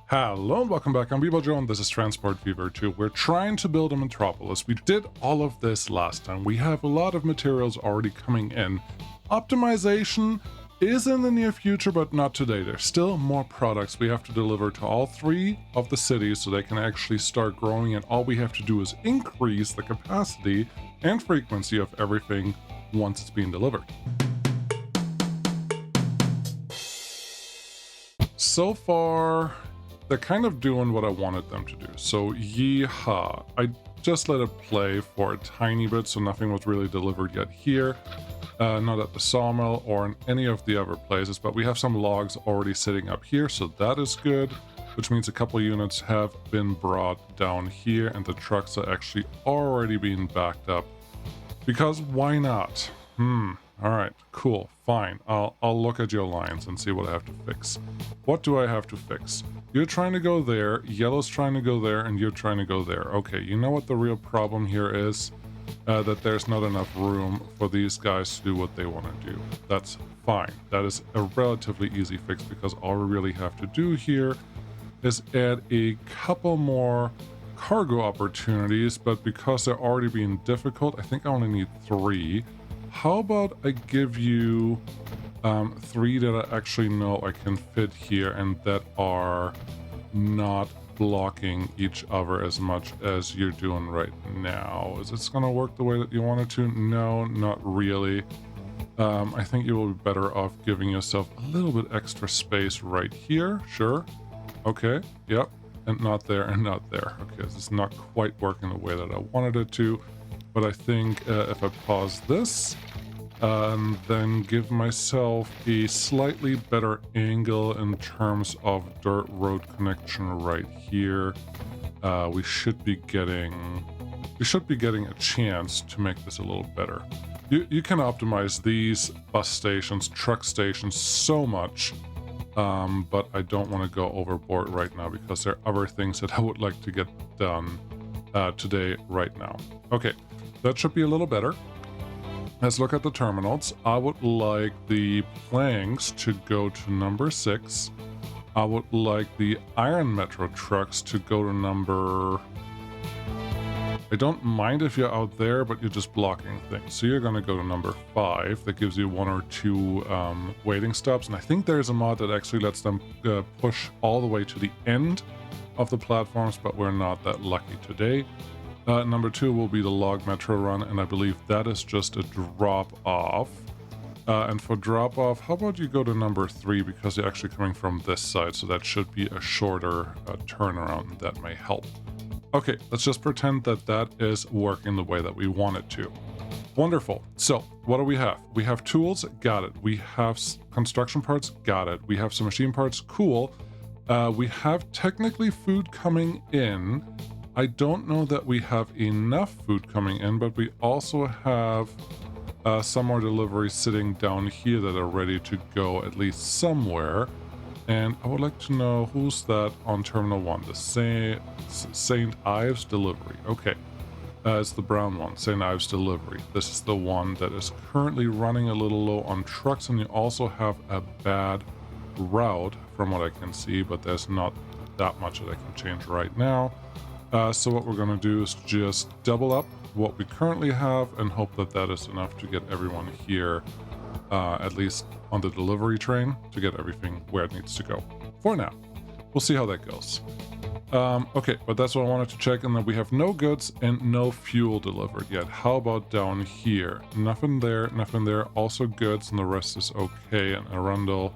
Hello and welcome back. I'm bballjo and this is Transport Fever 2. We're trying to build a metropolis. We did all of this last time. We have a lot of materials already coming in. Optimization is in the near future, but not today. There's still more products we have to deliver to all three of the cities so they can actually start growing, and all we have to do is increase the capacity and frequency of everything once it's being delivered. So far, they're kind of doing what I wanted them to do. So, yeehaw. I just let it play for a tiny bit, so nothing was really delivered yet here. Not at the sawmill or in any of the other places, but we have some logs already sitting up here, so that is good, which means a couple units have been brought down here, and the trucks are actually already being backed up. Because why not? All right, cool, fine. I'll look at your lines and see what I have to fix. What do I have to fix? You're trying to go there, yellow's trying to go there, and you're trying to go there. Okay, you know what the real problem here is? That there's not enough room for these guys to do what they want to do. That's fine. That is a relatively easy fix because all we really have to do here is add a couple more cargo opportunities, but because they're already being difficult, I think I only need 3. How about I give you 3 that I actually know I can fit here and that are not blocking each other as much as you're doing right now. Is this going to work the way that you want it to? No, not really. I think you will be better off giving yourself a little bit extra space right here. Sure. Okay. Yep. And not there and not there. Okay, this is not quite working the way that I wanted it to. But I think if I pause this, and then give myself a slightly better angle in terms of dirt road connection right here, we should be getting a chance to make this a little better. You can optimize these bus stations, truck stations so much, but I don't want to go overboard right now because there are other things that I would like to get done today right now. Okay, that should be a little better. Let's look at the terminals. I would like the planks to go to number 6. I would like the iron metro trucks to go to number... I don't mind if you're out there, but you're just blocking things. So you're going to go to number 5. That gives you 1 or 2 waiting stops. And I think there's a mod that actually lets them push all the way to the end of the platforms, but we're not that lucky today. Number 2 will be the log metro run, and I believe that is just a drop-off. And for drop-off, how about you go to number 3, because you're actually coming from this side, so that should be a shorter turnaround, and that may help. Okay, let's just pretend that that is working the way that we want it to. Wonderful. So, what do we have? We have tools, got it. We have construction parts, got it. We have some machine parts, cool. We have technically food coming in. I don't know that we have enough food coming in, but we also have some more deliveries sitting down here that are ready to go at least somewhere. And I would like to know who's that on Terminal 1, the St. Ives delivery. Okay, it's the brown one, St. Ives delivery. This is the one that is currently running a little low on trucks, and you also have a bad route from what I can see, but there's not that much that I can change right now. So what we're going to do is just double up what we currently have and hope that that is enough to get everyone here, at least on the delivery train, to get everything where it needs to go. For now. We'll see how that goes. Okay, but that's what I wanted to check, and then we have no goods and no fuel delivered yet. How about down here? Nothing there, nothing there. Also goods, and the rest is okay. And Arundel,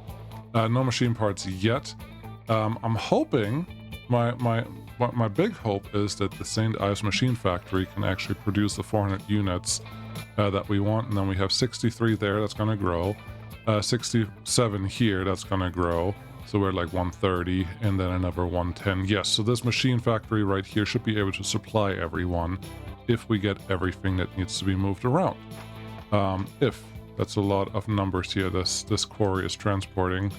no machine parts yet. I'm hoping my big hope is that the St. Ives machine factory can actually produce the 400 units that we want, and then we have 63 there, that's going to grow, 67 here, that's going to grow, so we're like 130, and then another 110. Yes, so this machine factory right here should be able to supply everyone if we get everything that needs to be moved around. If that's a lot of numbers here, this quarry is transporting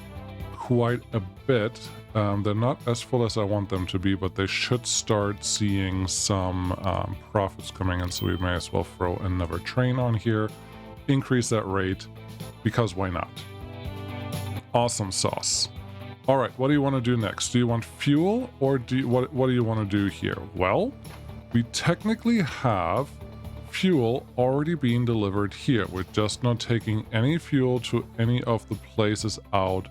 quite a bit. They're not as full as I want them to be, but they should start seeing some profits coming in, so we may as well throw another train on here, increase that rate, because why not? Awesome sauce. All right, what do you want to do next? Do you want fuel, or what do you want to do here? Well, we technically have fuel already being delivered here. We're just not taking any fuel to any of the places out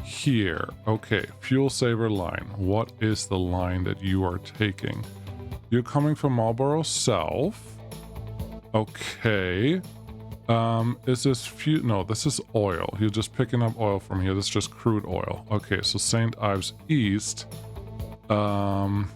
here. Okay, fuel saver line. What is the line that you are taking? You're coming from Marlboro South. Okay. Is this fuel? No, this is oil. You're just picking up oil from here. This is just crude oil. Okay, so St. Ives East. That's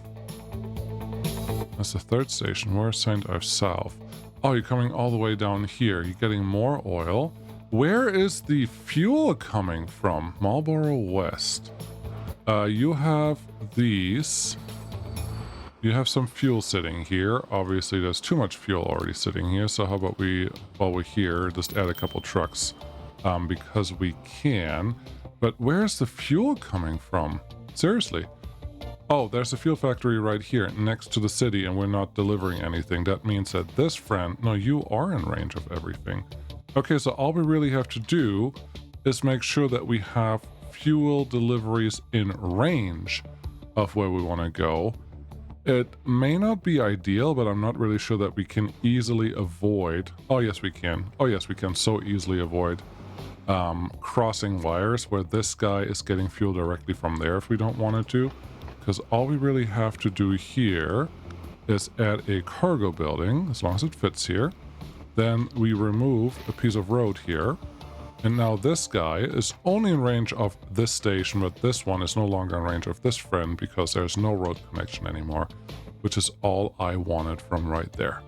the third station. Where's St. Ives South? Oh, you're coming all the way down here. You're getting more oil. Where is the fuel coming from? Marlboro West. You have these. You have some fuel sitting here. Obviously, there's too much fuel already sitting here. So how about while we're here, just add a couple trucks because we can. But where's the fuel coming from? Seriously. Oh, there's a fuel factory right here next to the city, and we're not delivering anything. That means that this friend... No, you are in range of everything. Okay, so all we really have to do is make sure that we have fuel deliveries in range of where we want to go. It may not be ideal, but I'm not really sure that we can easily avoid... Oh, yes, we can. Oh, yes, we can so easily avoid crossing wires where this guy is getting fuel directly from there if we don't want it to. Because all we really have to do here is add a cargo building, as long as it fits here. Then we remove a piece of road here. And now this guy is only in range of this station, but this one is no longer in range of this friend because there's no road connection anymore, which is all I wanted from right there.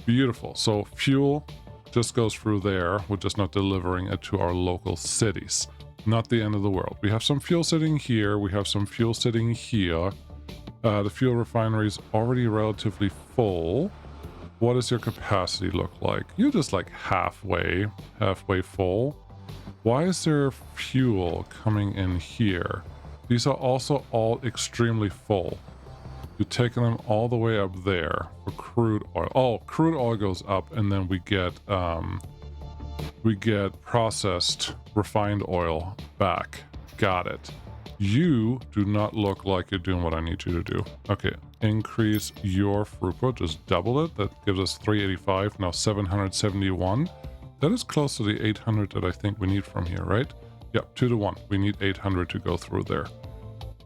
Beautiful. So fuel just goes through there. We're just not delivering it to our local cities. Not the end of the world. We have some fuel sitting here. We have some fuel sitting here. The fuel refinery is already relatively full. What does your capacity look like? You're just like halfway full. Why is there fuel coming in here? These are also all extremely full. You're taking them all the way up there for crude oil. Oh, crude oil goes up, and then we get processed refined oil back. Got it. You do not look like you're doing what I need you to do. Okay, increase your throughput, just double it. That gives us 385, now 771. That is close to the 800 that I think we need from here, right? Yeah, 2 to 1. We need 800 to go through there.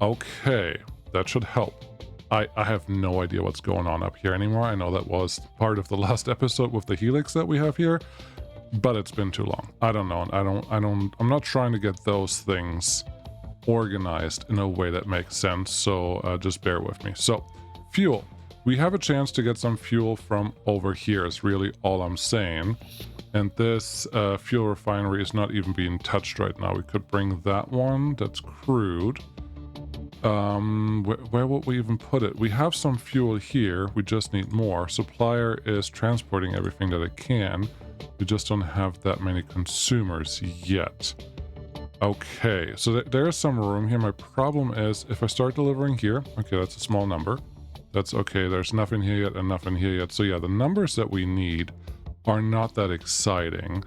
Okay, that should help. I have no idea what's going on up here anymore. I know that was part of the last episode with the helix that we have here, but it's been too long. I don't know. I'm not trying to get those things organized in a way that makes sense, so just bear with me. So, fuel. We have a chance to get some fuel from over here is really all I'm saying. And this fuel refinery is not even being touched right now. We could bring that one. That's crude. Where would we even put it? We have some fuel here. We just need more. Supplier is transporting everything that it can. We just don't have that many consumers yet. Okay, so there is some room here. My problem is if I start delivering here, okay, that's a small number. That's okay. There's nothing here yet and nothing here yet. So yeah, the numbers that we need are not that exciting.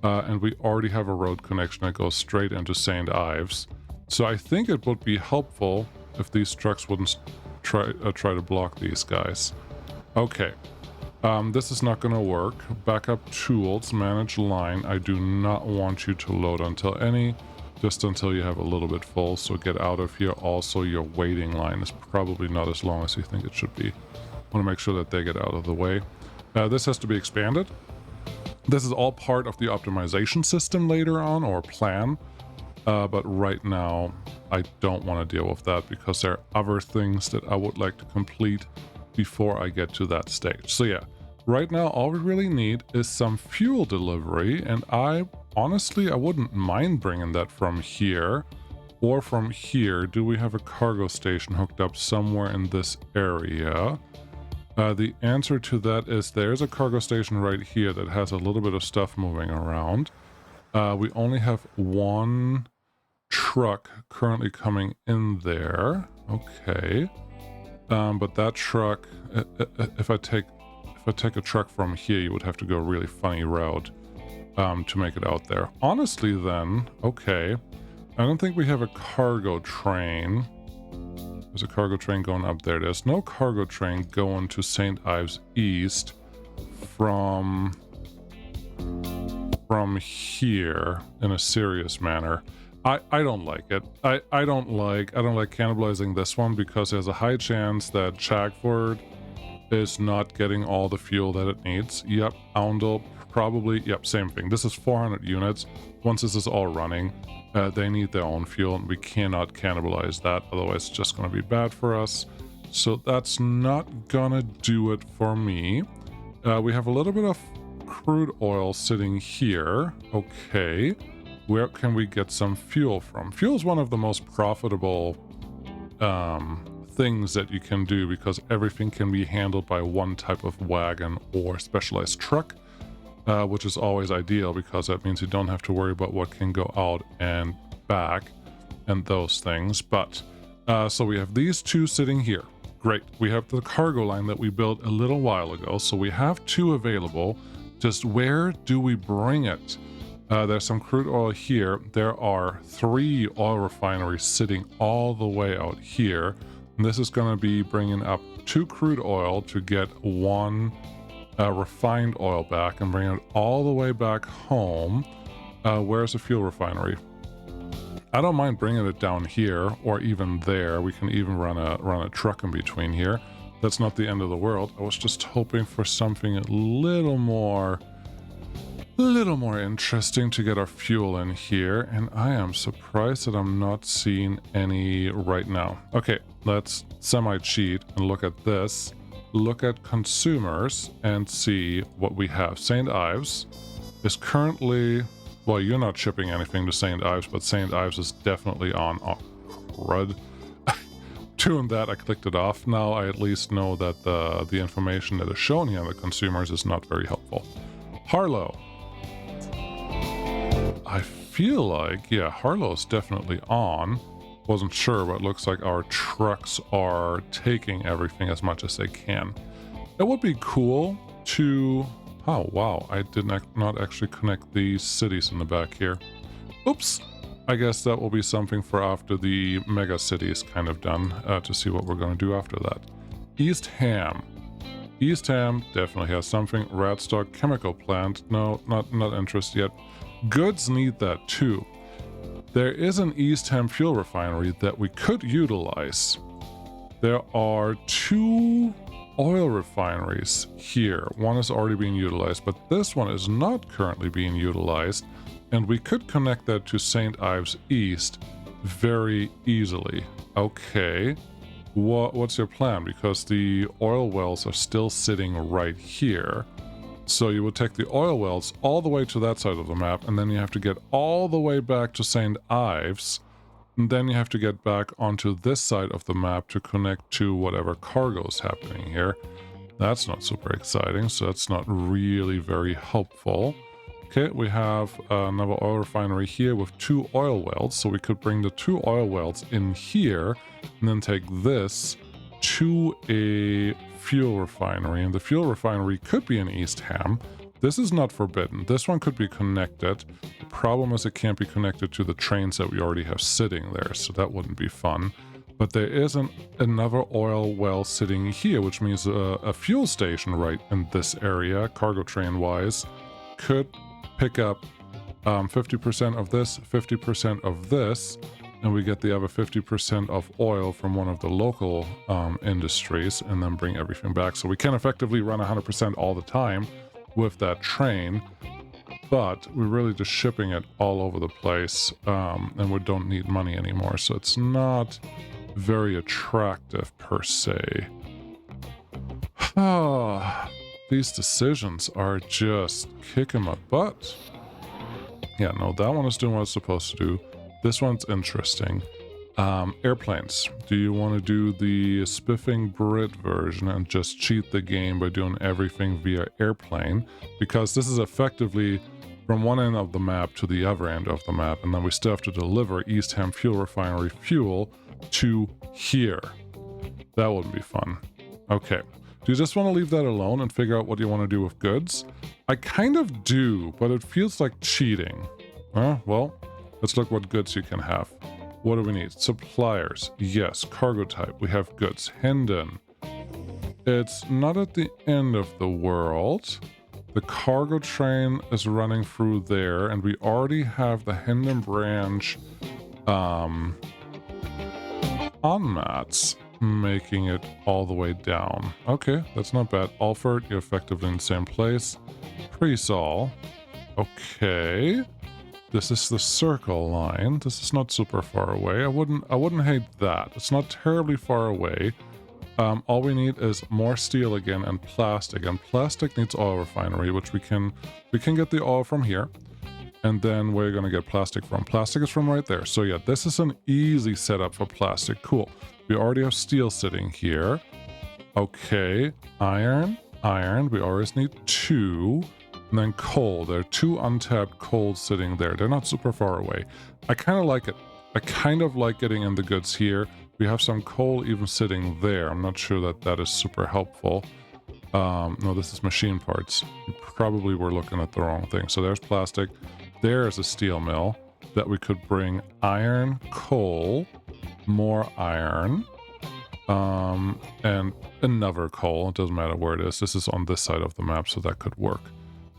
And we already have a road connection that goes straight into St. Ives. So I think it would be helpful if these trucks wouldn't try to block these guys. Okay. This is not going to work. Backup tools, manage line. I do not want you to load just until you have a little bit full. So get out of here. Also, your waiting line is probably not as long as you think it should be. I want to make sure that they get out of the way. This has to be expanded. This is all part of the optimization system later on, or plan. But right now, I don't want to deal with that because there are other things that I would like to complete before I get to that stage. So yeah, right now, all we really need is some fuel delivery. And honestly, I wouldn't mind bringing that from here or from here. Do we have a cargo station hooked up somewhere in this area? The answer to that is there's a cargo station right here that has a little bit of stuff moving around. We only have one truck currently coming in there. Okay. But that truck, if I take a truck from here, you would have to go a really funny route to make it out there. Honestly then, okay. I don't think we have a cargo train. There's a cargo train going up there. There's no cargo train going to St. Ives East from here in a serious manner. I don't like it. I don't like cannibalizing this one because there's a high chance that Chagford is not getting all the fuel that it needs. Yep, Oundle probably, yep, same thing. This is 400 units. Once this is all running, they need their own fuel and we cannot cannibalize that, otherwise it's just going to be bad for us. So that's not gonna do it for me. We have a little bit of crude oil sitting here. Okay, where can we get some fuel from? Fuel is one of the most profitable things that you can do because everything can be handled by one type of wagon or specialized truck, which is always ideal because that means you don't have to worry about what can go out and back and those things. But so we have these two sitting here. Great. We have the cargo line that we built a little while ago, so we have two available. Just where do we bring it? There's some crude oil here. There are 3 oil refineries sitting all the way out here. And this is going to be bringing up 2 crude oil to get 1 refined oil back and bring it all the way back home. Where's the fuel refinery? I don't mind bringing it down here or even there. We can even run a truck in between here. That's not the end of the world. I was just hoping for something a little more interesting to get our fuel in here, and I am surprised that I'm not seeing any right now. Okay, let's semi-cheat and look at this. Look at consumers and see what we have. St. Ives is currently, well, you're not shipping anything to St. Ives, but St. Ives is definitely on. Oh, crud. Doing that, I clicked it off. Now I at least know that the information that is shown here on the consumers is not very helpful. Harlow. I feel like, yeah, Harlow is definitely on. Wasn't sure, but it looks like our trucks are taking everything as much as they can. It would be cool to... Oh, wow, I did not actually connect these cities in the back here. Oops! I guess that will be something for after the mega city is kind of done, to see what we're going to do after that. East Ham. East Ham definitely has something. Radstock chemical plant. No, not interested yet. Goods need that too. There is an East Ham fuel refinery that we could utilize. There are 2 oil refineries here. One is already being utilized, but this one is not currently being utilized. And we could connect that to St. Ives East very easily. Okay, what's your plan? Because the oil wells are still sitting right here. So you would take the oil wells all the way to that side of the map, and then you have to get all the way back to St. Ives. And then you have to get back onto this side of the map to connect to whatever cargo is happening here. That's not super exciting, so that's not really very helpful. Okay, we have another oil refinery here with 2 oil wells, so we could bring the 2 oil wells in here and then take this to a fuel refinery, and the fuel refinery could be in East Ham. This is not forbidden. This one could be connected. The problem is it can't be connected to the trains that we already have sitting there, so that wouldn't be fun. But there is another oil well sitting here, which means a fuel station right in this area, cargo train wise, could pick up 50% of this, 50% of this, and we get the other 50% of oil from one of the local industries and then bring everything back. So we can effectively run 100% all the time with that train, but we're really just shipping it all over the place, and we don't need money anymore. So it's not very attractive per se. These decisions are just kicking my butt. Yeah, no, that one is doing what it's supposed to do. This one's interesting. Airplanes. Do you want to do the spiffing Brit version and just cheat the game by doing everything via airplane? Because this is effectively from one end of the map to the other end of the map, and then we still have to deliver East Ham Fuel Refinery fuel to here. That wouldn't be fun. Okay. Do you just want to leave that alone and figure out what you want to do with goods? I kind of do, but it feels like cheating. Well, Let's look what goods you can have. What do we need? Suppliers. Yes. Cargo type. We have goods. Hendon. It's not at the end of the world. The cargo train is running through there, and we already have the Hendon branch on mats, making it all the way down. Okay, that's not bad. Alfred, you're effectively in the same place. Presol. Okay. This is the circle line. This is not super far away. I wouldn't hate that. It's not terribly far away. All we need is more steel again and plastic. And plastic needs oil refinery, which we can get the oil from here. And then we're gonna get plastic from. Plastic is from right there. So yeah, this is an easy setup for plastic. Cool. We already have steel sitting here. Okay, iron. We always need 2. And then coal. There are 2 untapped coals sitting there. They're not super far away. I kind of like it. I kind of like getting in the goods here. We have some coal even sitting there. I'm not sure that is super helpful. No, this is machine parts. You probably were looking at the wrong thing. So there's plastic. There's a steel mill that we could bring iron, coal, more iron, and another coal. It doesn't matter where it is. This is on this side of the map, so that could work.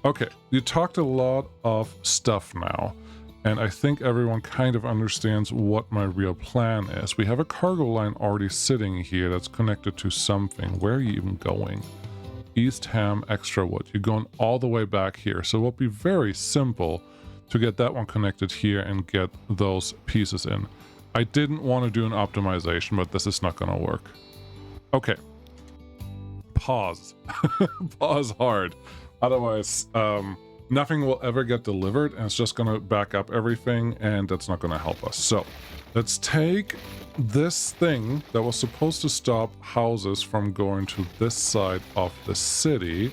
Okay, you talked a lot of stuff now, and I think everyone kind of understands what my real plan is. We have a cargo line already sitting here that's connected to something. Where are you even going? East Ham Extra Wood. You're going all the way back here, so it will be very simple to get that one connected here and get those pieces in. I didn't want to do an optimization, but this is not going to work. Okay. Pause. Pause hard. Otherwise, nothing will ever get delivered, and it's just going to back up everything, and that's not going to help us. So let's take this thing that was supposed to stop houses from going to this side of the city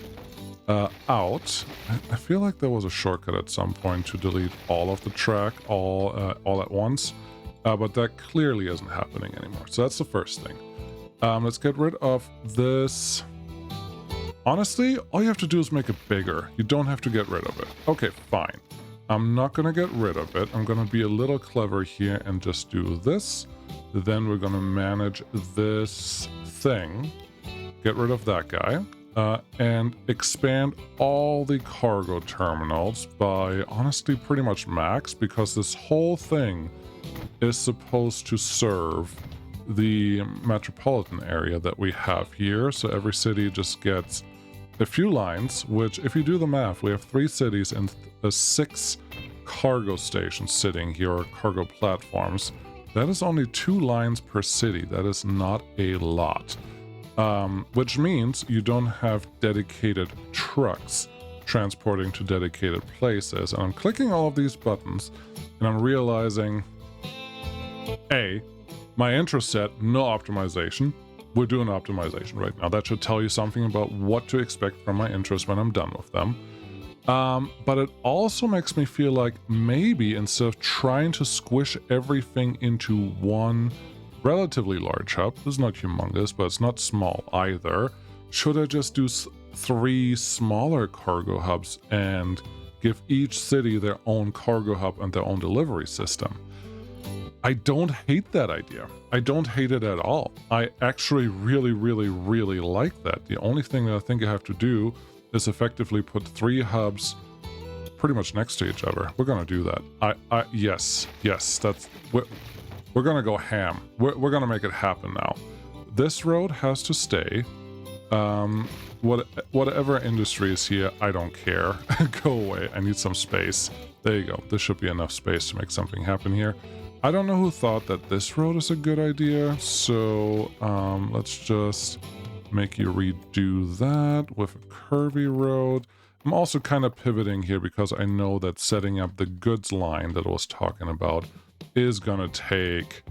out. I feel like there was a shortcut at some point to delete all of the track all at once, but that clearly isn't happening anymore. So that's the first thing. Let's get rid of this. Honestly, all you have to do is make it bigger. You don't have to get rid of it. Okay, fine. I'm not going to get rid of it. I'm going to be a little clever here and just do this. Then we're going to manage this thing. Get rid of that guy. And expand all the cargo terminals by, honestly, pretty much max, because this whole thing is supposed to serve the metropolitan area that we have here. So every city just gets a few lines, which, if you do the math, we have 3 cities and 6 cargo stations sitting here, or cargo platforms. That is only 2 lines per city. That is not a lot. Which means you don't have dedicated trucks transporting to dedicated places. And I'm clicking all of these buttons, and I'm realizing, A, my interest set, no optimization. We're doing optimization right now. That should tell you something about what to expect from my interests when I'm done with them. But it also makes me feel like maybe instead of trying to squish everything into one relatively large hub, it's not humongous, but it's not small either, should I just do 3 smaller cargo hubs and give each city their own cargo hub and their own delivery system? I don't hate that idea. I don't hate it at all. I actually really, really, really like that. The only thing that I think I have to do is effectively put 3 hubs pretty much next to each other. We're gonna do that. Yes, that's, we're gonna go ham. We're gonna make it happen now. This road has to stay. Whatever industry is here, I don't care. Go away. I need some space. There you go. This should be enough space to make something happen here. I don't know who thought that this road is a good idea, so let's just make you redo that with a curvy road. I'm also kind of pivoting here because I know that setting up the goods line that I was talking about is gonna take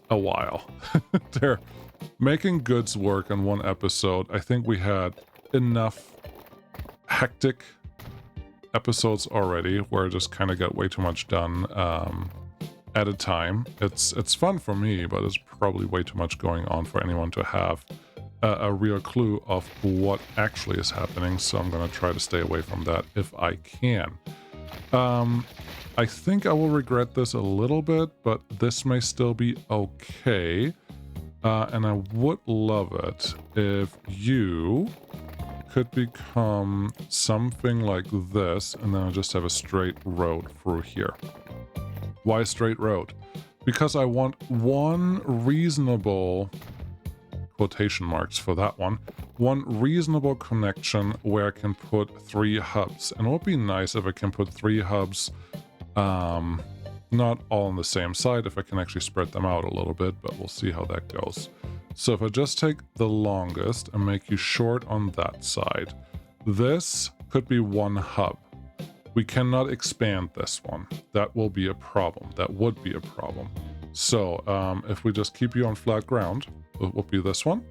a while. They're making goods work in one episode. I think we had enough hectic episodes already where I just kind of got way too much done at a time. It's fun for me, but it's probably way too much going on for anyone to have a real clue of what actually is happening, so I'm going to try to stay away from that if I can. I think I will regret this a little bit, but this may still be okay. And I would love it if you could become something like this, and then I just have a straight road through here. Why straight road? Because I want one reasonable, quotation marks for that one reasonable connection where I can put 3 hubs. And it would be nice if I can put 3 hubs, not all on the same side, if I can actually spread them out a little bit, but we'll see how that goes. So if I just take the longest and make you short on that side, this could be 1 hub. We cannot expand this one. That will be a problem. That would be a problem. So if we just keep you on flat ground, it will be this one.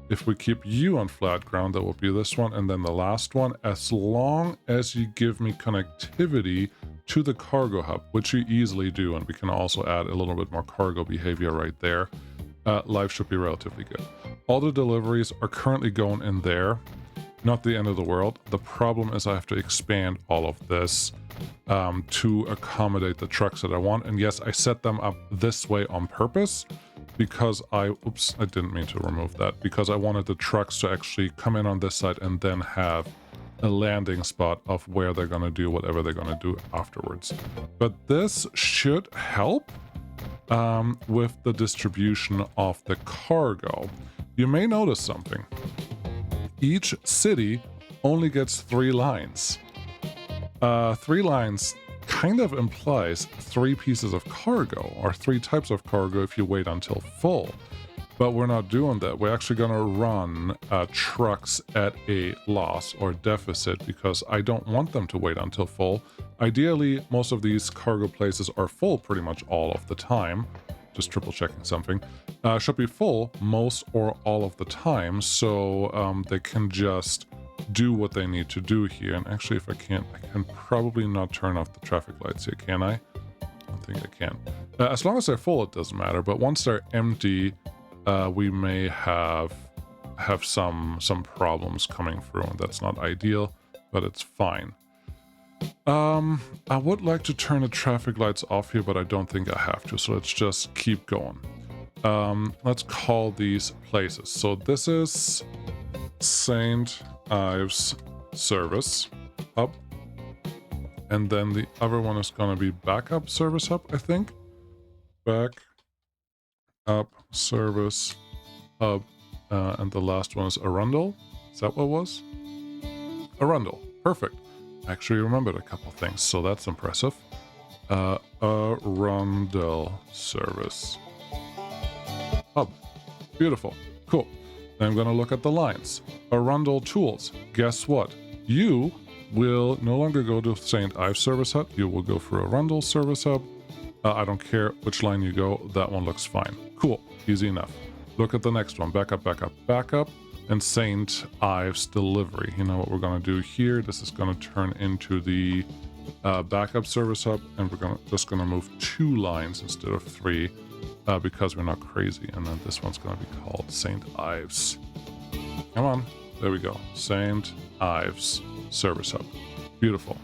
If we keep you on flat ground, that will be this one. And then the last one, as long as you give me connectivity to the cargo hub, which you easily do, and we can also add a little bit more cargo behavior right there, life should be relatively good. All the deliveries are currently going in there. Not the end of the world. The problem is I have to expand all of this to accommodate the trucks that I want. And yes, I set them up this way on purpose because I didn't mean to remove that, because I wanted the trucks to actually come in on this side and then have a landing spot of where they're going to do whatever they're going to do afterwards. But this should help with the distribution of the cargo. You may notice something. Each city only gets 3 lines. 3 lines kind of implies 3 pieces of cargo, or 3 types of cargo if you wait until full. But we're not doing that. We're actually going to run trucks at a loss or deficit because I don't want them to wait until full. Ideally, most of these cargo places are full pretty much all of the time. Just triple checking something. Should be full most or all of the time, so they can just do what they need to do here. And actually, if I can probably not turn off the traffic lights here, can I? I don't think I can. As long as they're full, it doesn't matter. But once they're empty, we may have some problems coming through, and that's not ideal, but it's fine. I would like to turn the traffic lights off here, but I don't think I have to, so let's just keep going. Let's call these places. So this is St. Ives Service Hub, and then the other one is going to be Backup Service Hub, I think. Back Up Service Hub, and the last one is Arundel. Is that what it was? Arundel. Perfect. Actually remembered a couple things, so that's impressive. Arundel Service Hub. Beautiful. Cool. Then I'm going to look at the lines. Arundel Tools. Guess what? You will no longer go to St. Ives Service Hub. You will go for Arundel Service Hub. I don't care which line you go. That one looks fine. Cool. Easy enough. Look at the next one. Backup, backup, backup. And St. Ives Delivery. You know what we're going to do here? This is going to turn into the backup service hub, and we're just going to move 2 lines instead of 3 because we're not crazy. And then this one's going to be called St. Ives. Come on. There we go. St. Ives Service Hub. Beautiful.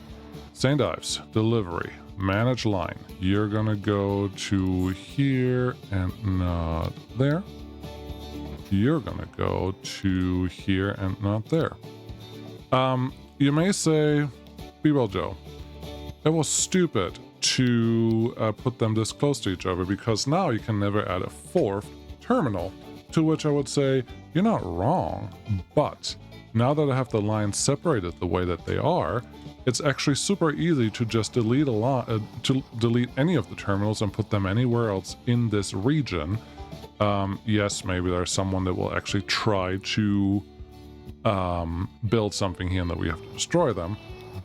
St. Ives Delivery. Manage line. You're going to go to here and not there. You're gonna go to here and not there. You may say, bballjo, it was stupid to put them this close to each other because now you can never add a 4th terminal. To which I would say, you're not wrong, but now that I have the lines separated the way that they are, it's actually super easy to just delete delete any of the terminals and put them anywhere else in this region. Yes, maybe there's someone that will actually try to build something here and that we have to destroy them,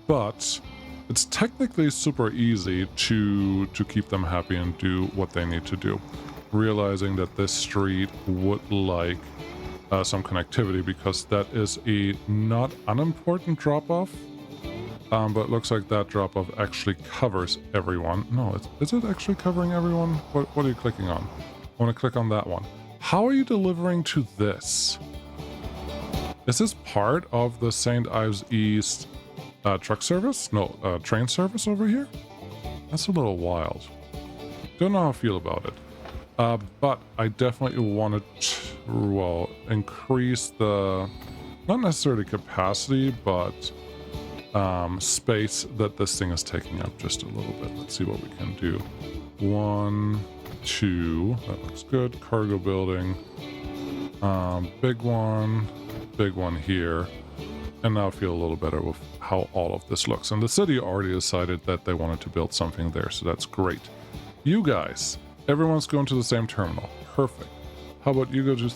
but it's technically super easy to keep them happy and do what they need to do. Realizing that this street would like some connectivity because that is a not unimportant drop-off, but it looks like that drop-off actually covers everyone. No, is it actually covering everyone? What are you clicking on? I want to click on that one. How are you delivering to this? Is this part of the St. Ives East truck service? No, train service over here? That's a little wild. Don't know how I feel about it. But I definitely want to, well, increase the, not necessarily capacity, but space that this thing is taking up just a little bit. Let's see what we can do. 1, 2, that looks good. Cargo building. Big one here. And now I feel a little better with how all of this looks. And the city already decided that they wanted to build something there, so that's great. You guys, everyone's going to the same terminal. Perfect. How about you go to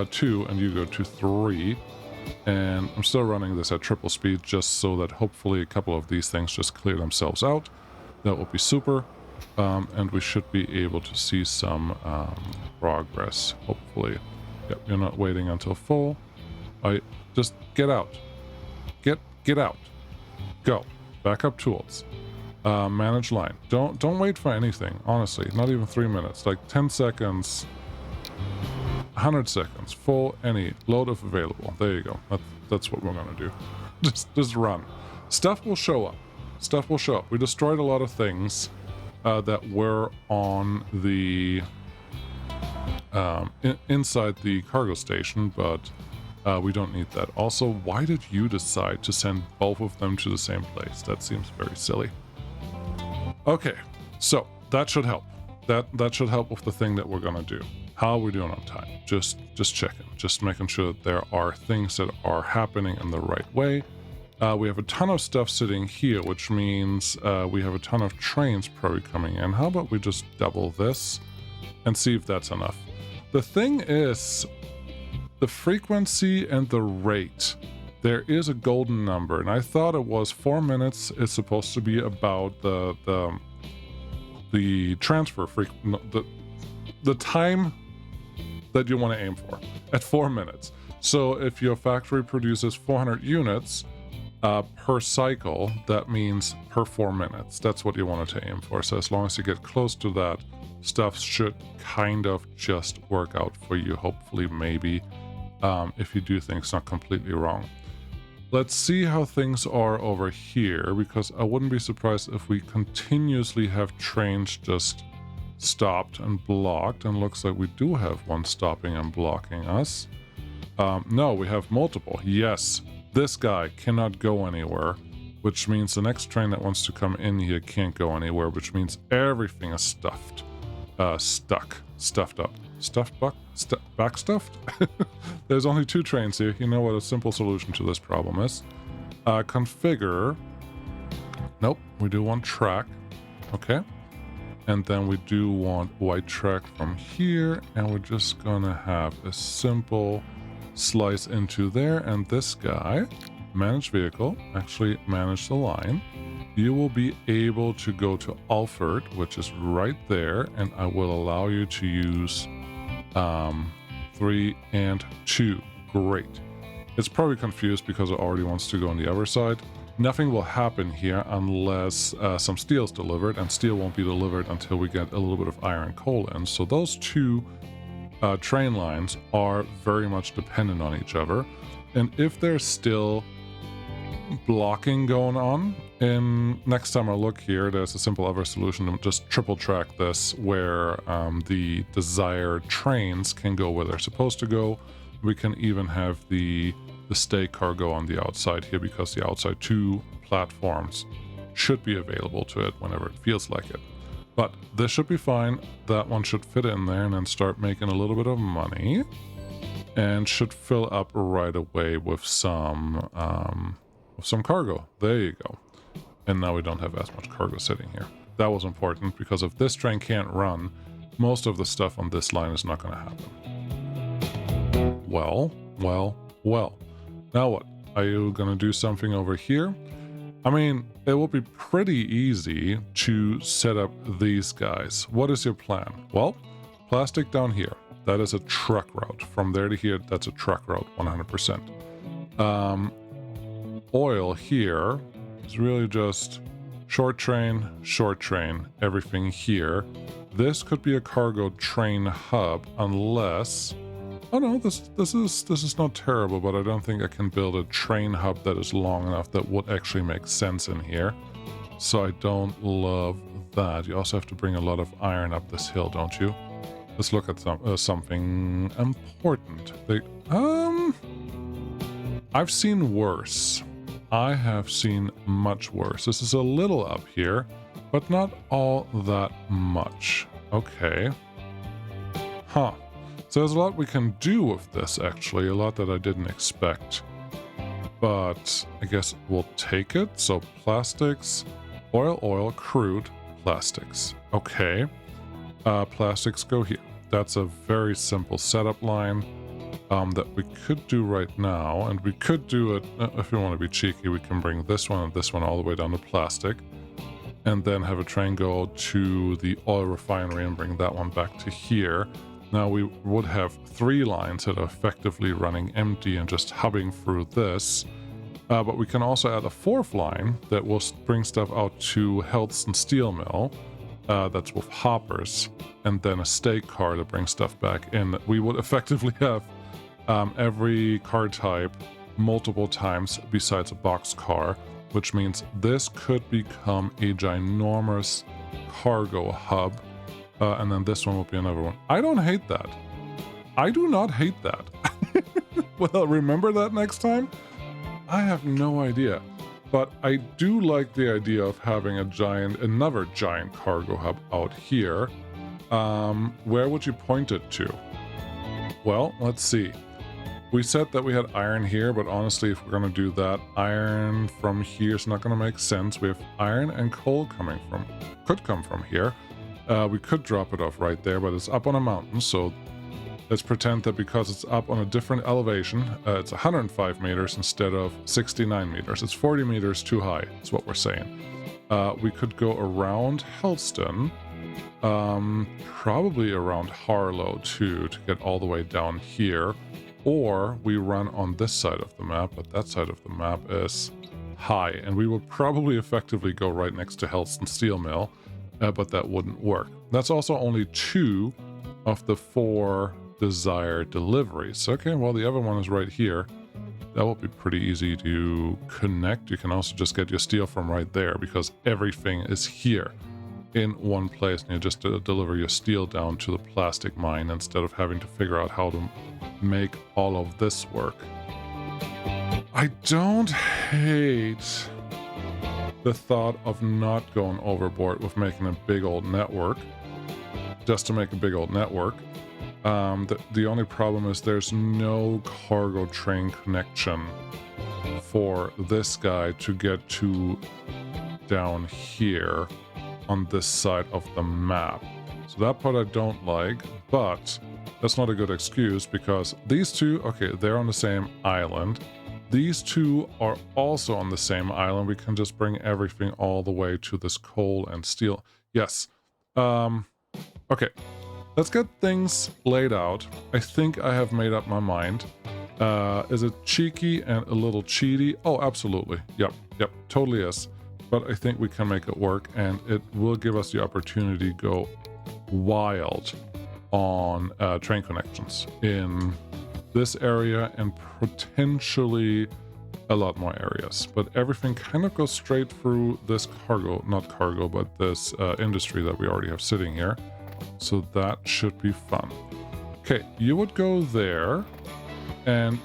2, and you go to 3. And I'm still running this at triple speed just so that hopefully a couple of these things just clear themselves out. That would be super. And we should be able to see some progress, hopefully. Yep, you're not waiting until full. Just get out. Get out. Go. Backup tools. Manage line. Don't wait for anything, honestly. Not even 3 minutes. Like 10 seconds. 100 seconds. Full any. Load if available. There you go. That's what we're gonna do. Just run. Stuff will show up. Stuff will show up. We destroyed a lot of things that were on the inside the cargo station, but we don't need that. Also, why did you decide to send both of them to the same place? That seems very silly. Okay, so that should help. That should help with the thing that we're gonna do. How are we doing on time? Just checking, just making sure that there are things that are happening in the right way. We have a ton of stuff sitting here, which means we have a ton of trains probably coming in. How about we just double this and see if that's enough? The thing is, the frequency and the rate, there is a golden number, and I thought it was 4 minutes is supposed to be about the transfer the time that you want to aim for at 4 minutes. So if your factory produces 400 units per cycle, that means per 4 minutes. That's what you want to aim for. So as long as you get close to that, stuff should kind of just work out for you, hopefully, maybe, if you do things not completely wrong. Let's see how things are over here, because I wouldn't be surprised if we continuously have trains just stopped and blocked, and looks like we do have one stopping and blocking us. No, we have multiple. Yes, this guy cannot go anywhere, which means the next train that wants to come in here can't go anywhere, which means everything is stuffed. Stuffed up. Backstuffed? There's only 2 trains here. You know what a simple solution to this problem is. Configure. Nope, we do want track. Okay. And then we do want white track from here, and we're just gonna have a simple slice into there, and this guy, manage vehicle, actually manage the line. You will be able to go to Alfred, which is right there, and I will allow you to use 3 and 2. Great. It's probably confused because it already wants to go on the other side. Nothing will happen here unless some steel is delivered, and steel won't be delivered until we get a little bit of iron coal in. So those 2 train lines are very much dependent on each other. And if there's still blocking going on, and next time I look here, there's a simple other solution to just triple track this, where the desired trains can go where they're supposed to go. We can even have the stay cargo on the outside here, because the outside 2 platforms should be available to it whenever it feels like it. But this should be fine. That one should fit in there and then start making a little bit of money, and should fill up right away with some cargo. There you go. And now we don't have as much cargo sitting here. That was important, because if this train can't run, most of the stuff on this line is not going to happen. Well. Now what? Are you going to do something over here? I mean, it will be pretty easy to set up these guys. What is your plan? Well, plastic down here. That is a truck route. From there to here, that's a truck route, 100%. Oil here is really just short train, everything here. This could be a cargo train hub, unless Oh no, this is not terrible, but I don't think I can build a train hub that is long enough that would actually make sense in here. So I don't love that. You also have to bring a lot of iron up this hill, don't you? Let's look at something important. I've seen worse. I have seen much worse. This is a little up here, but not all that much. Okay. Huh. So there's a lot we can do with this, actually. A lot that I didn't expect. But I guess we'll take it. So plastics, oil, crude, plastics. Okay. Plastics go here. That's a very simple setup line that we could do right now. And we could do it, if we want to be cheeky, we can bring this one and this one all the way down to plastic. And then have a train go to the oil refinery and bring that one back to here. Now we would have 3 lines that are effectively running empty and just hubbing through this. But we can also add a 4th line that will bring stuff out to Helston Steel Mill. That's with hoppers. And then a stake car to bring stuff back in. We would effectively have every car type multiple times besides a box car, which means this could become a ginormous cargo hub. And then this one will be another one. I don't hate that. I do not hate that. Well, remember that next time? I have no idea. But I do like the idea of having another giant cargo hub out here. Where would you point it to? Well, let's see. We said that we had iron here, but honestly, if we're going to do that, iron from here is not going to make sense. We have iron and coal could come from here. We could drop it off right there, but it's up on a mountain, so let's pretend that because it's up on a different elevation, it's 105 meters instead of 69 meters. It's 40 meters too high, is what we're saying. We could go around Helston, probably around Harlow too, to get all the way down here. Or we run on this side of the map, but that side of the map is high, and we would probably effectively go right next to Helston Steel Mill. But that wouldn't work. That's also only 2 of the 4 desired deliveries. Okay, well, the other one is right here. That will be pretty easy to connect. You can also just get your steel from right there because everything is here in one place. And you just deliver your steel down to the plastic mine instead of having to figure out how to make all of this work. I don't hate the thought of not going overboard with making a big old network, just to make a big old network. The only problem is there's no cargo train connection for this guy to get to down here on this side of the map. So that part I don't like, but that's not a good excuse because these two, okay, they're on the same island. These 2 are also on the same island. We can just bring everything all the way to this coal and steel. Yes. Okay. Let's get things laid out. I think I have made up my mind. Is it cheeky and a little cheaty? Oh, absolutely. Yep. Totally is. But I think we can make it work, and it will give us the opportunity to go wild on train connections in this area and potentially a lot more areas. But everything kind of goes straight through this not cargo, but this industry that we already have sitting here. So that should be fun. Okay, you would go there, and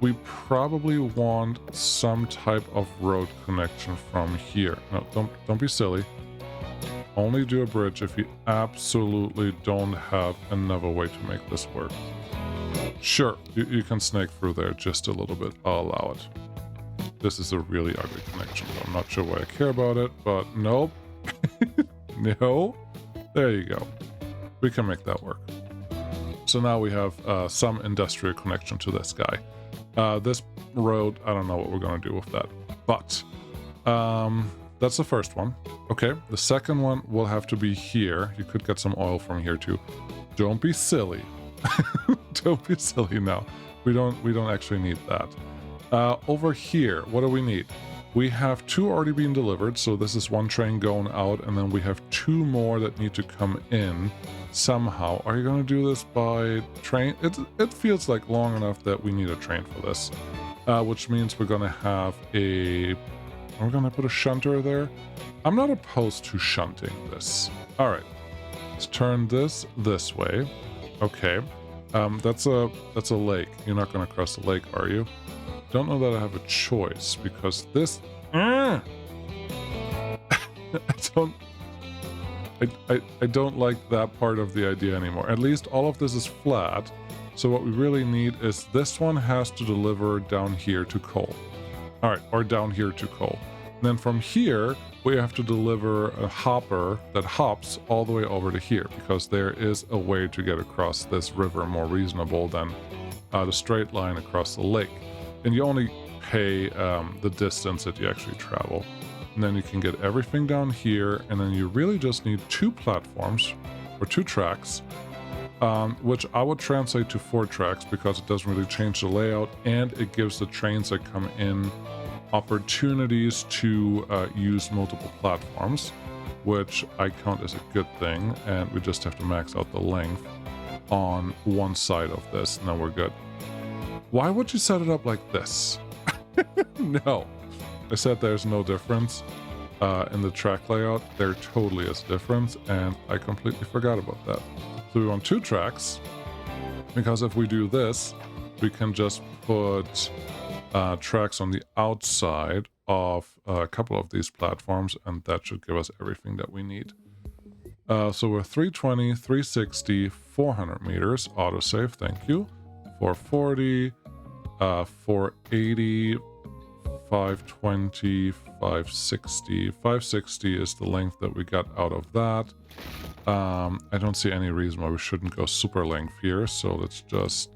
we probably want some type of road connection from here. No, don't be silly. Only do a bridge if you absolutely don't have another way to make this work. Sure, you can snake through there just a little bit. I'll allow it. This is a really ugly connection. I'm not sure why I care about it, but nope. No. There you go. We can make that work. So now we have some industrial connection to this guy. This road, I don't know what we're going to do with that. But that's the first one. Okay, the second one will have to be here. You could get some oil from here too. Don't be silly. Don't be silly now. We don't actually need that. Over here, what do we need? We have 2 already being delivered, so this is 1 train going out, and then we have 2 more that need to come in somehow. Are you going to do this by train? It feels like long enough that we need a train for this, which means we're going to have a... We're going to put a shunter there. I'm not opposed to shunting this. All right, let's turn this way. Okay, that's a lake. You're not going to cross the lake, are you? Don't know that I have a choice because this... I don't like that part of the idea anymore. At least all of this is flat. So what we really need is this one has to deliver down here to coal. All right, or down here to coal. And then from here, we have to deliver a hopper that hops all the way over to here because there is a way to get across this river more reasonable than the straight line across the lake. And you only pay the distance that you actually travel. And then you can get everything down here, and then you really just need 2 platforms, or 2 tracks, which I would translate to 4 tracks because it doesn't really change the layout, and it gives the trains that come in opportunities to use multiple platforms, which I count as a good thing, and we just have to max out the length on one side of this, and then we're good. Why would you set it up like this? No. I said there's no difference in the track layout. There totally is a difference, and I completely forgot about that. So we want 2 tracks, because if we do this, we can just put tracks on the outside of a couple of these platforms, and that should give us everything that we need. So we're 320, 360, 400 meters, autosave, thank you. 440, 480, 520, 560. 560 is the length that we got out of that. I don't see any reason why we shouldn't go super length here, so let's just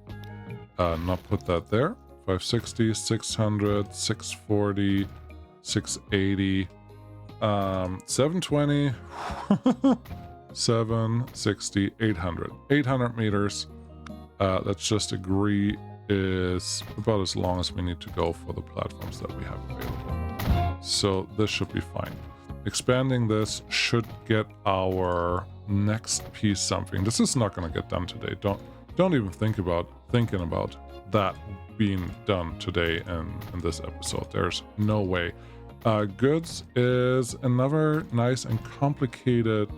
not put that there. 560, 600, 640, 680, 720, 760, 800. 800 meters. Let's just agree is about as long as we need to go for the platforms that we have available. So this should be fine. Expanding this should get our next piece something. This is not going to get done today. Don't even think about thinking about that being done today in this episode. There's no way. Goods is another nice and complicated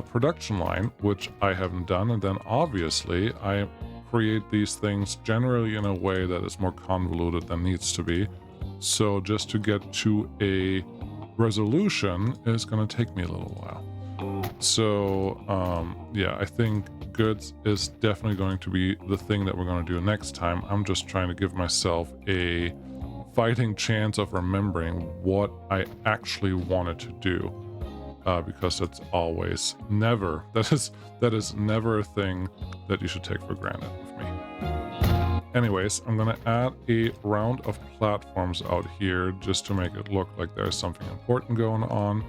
production line, which I haven't done, and then obviously I create these things generally in a way that is more convoluted than needs to be. So just to get to a resolution is going to take me a little while. So yeah, I think goods is definitely going to be the thing that we're going to do next time. I'm just trying to give myself a fighting chance of remembering what I actually wanted to do. Because that's always never, that is never a thing that you should take for granted with me. Anyways, I'm gonna add a round of platforms out here just to make it look like there's something important going on.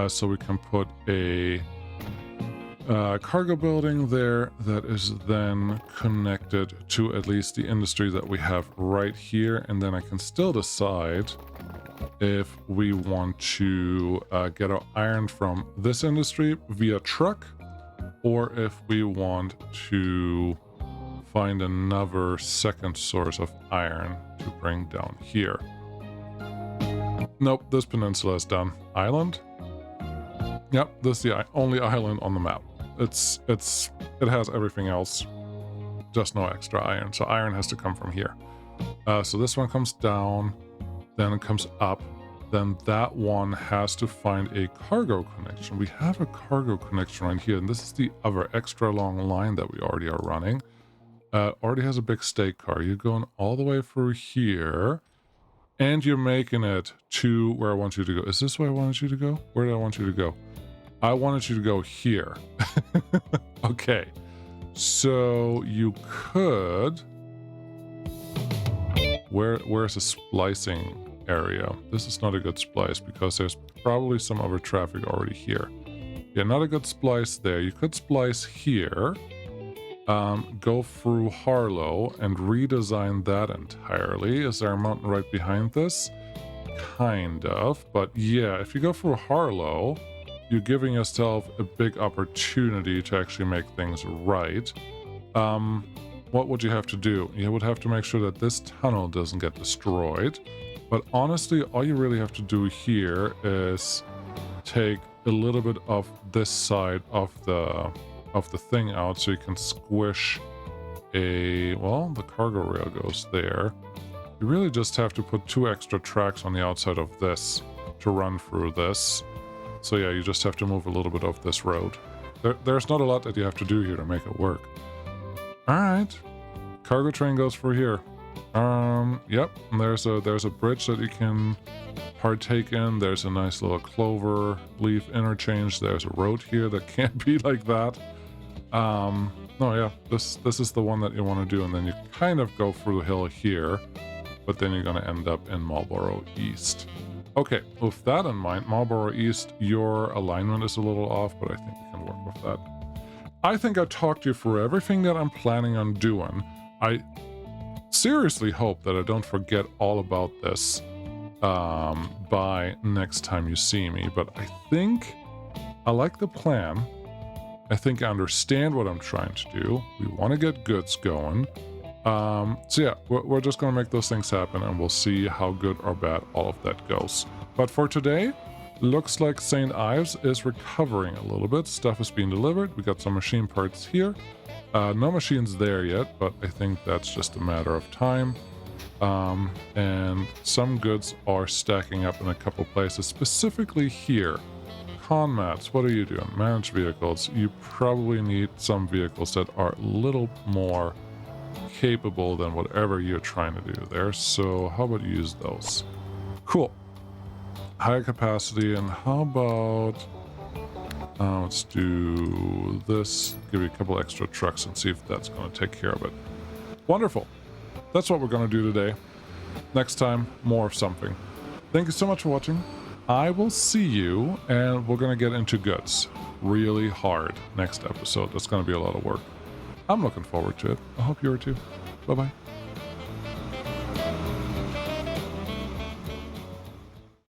So we can put a cargo building there that is then connected to at least the industry that we have right here, and then I can still decide if we want to get our iron from this industry via truck, or if we want to find another second source of iron to bring down here. Nope, this peninsula is done. Island? Yep, this is the only island on the map. It has everything else, just no extra iron. So iron has to come from here. So this one comes down, then it comes up, then that one has to find a cargo connection. We have a cargo connection right here, and this is the other extra long line that we already are running. Already has a big stake car. You're going all the way through here, and you're making it to where I want you to go. Is this where I wanted you to go? Where did I want you to go? I wanted you to go here. Okay, so you could... Where's the splicing area? This is not a good splice because there's probably some other traffic already here. Yeah, not a good splice there. You could splice here, go through Harlow and redesign that entirely. Is there a mountain right behind this? kind of. But yeah, if you go through Harlow, you're giving yourself a big opportunity to actually make things right. What would you have to do? You would have to make sure that this tunnel doesn't get destroyed. But honestly, all you really have to do here is take a little bit of this side of the thing out so you can squish the cargo rail goes there. You really just have to put 2 extra tracks on the outside of this to run through this. So yeah, you just have to move a little bit of this road. There's not a lot that you have to do here to make it work. All right, cargo train goes through here. Yep, and there's a bridge that you can partake in. There's a nice little clover leaf interchange. There's a road here that can't be like that. No, yeah, this is the one that you want to do, and then you kind of go through the hill here, but then you're going to end up in Marlborough East. Okay, with that in mind, Marlborough East, your alignment is a little off, but I think we can work with that. I think I talked you through everything that I'm planning on doing. I seriously hope that I don't forget all about this by next time you see me, but I think I like the plan. I think I understand what I'm trying to do. We want to get goods going. So yeah, we're just going to make those things happen, and we'll see how good or bad all of that goes. But for today, looks like St. Ives is recovering a little bit. Stuff is being delivered. We got some machine parts here. No machines there yet, but I think that's just a matter of time. And some goods are stacking up in a couple places, specifically here. Con mats, what are you doing? Manage vehicles. You probably need some vehicles that are a little more capable than whatever you're trying to do there. So how about you use those? Cool. Higher capacity, and how about let's do this. Give you a couple extra trucks and see if that's going to take care of it. Wonderful. That's what we're going to do today. Next time, more of something. Thank you so much for watching. I will see you, and we're going to get into goods really hard next episode. That's going to be a lot of work. I'm looking forward to it. I hope you are too. Bye-bye.